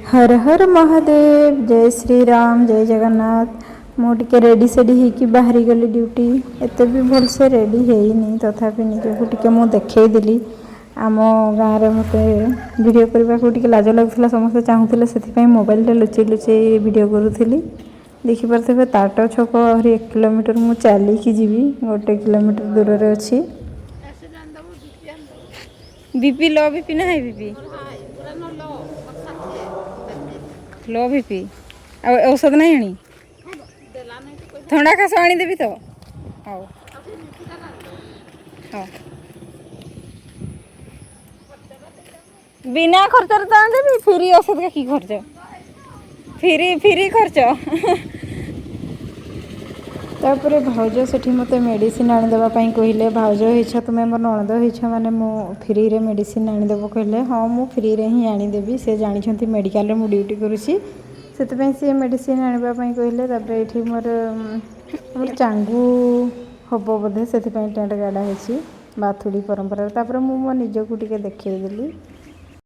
हर हर महादेव जय श्री राम जय जगन्नाथ मुझे रेडी सेडी होगी बाहरी गली ड्यूटी एत भी भलसे रेडी है तथापि निजक टे मुझे देखली आम गाँव में मत वीडियो करने को लाज लगुला समस्ते चाहूले से मोबाइल लुचि लुचि वीडियो करूली देखिपे ताट छक आहरी 1 किलोमीटर मु चलिकी जी 1 किलोमीटर दूर में अच्छी बीपी लो बीपी ना हाई बीपी लो बीपी औषध नहीं आनी थंडा खास आनीदेवी तो हाँ हाँ बिना खर्च तो आनीदेवी फ्री औषध का की खर्च फ्री फ्री खर्च तापर भाउज से मत मेडिसिन आनीदेवाई कहले भाउज हो तुम मोर नणद हो मैंने मु फ्री रे मेडिसिन आनीदेव कहले हाँ मु फ्री रे ही आनीदेवी से जानते मेडिकल मु ड्यूटी करुँची से मेडिसिन आने कहले ये मोर चांगू हम बोधे से टेंट गाड़ा है बाथुड़ी परंपरा तापर मु मो निजक टे देखदेली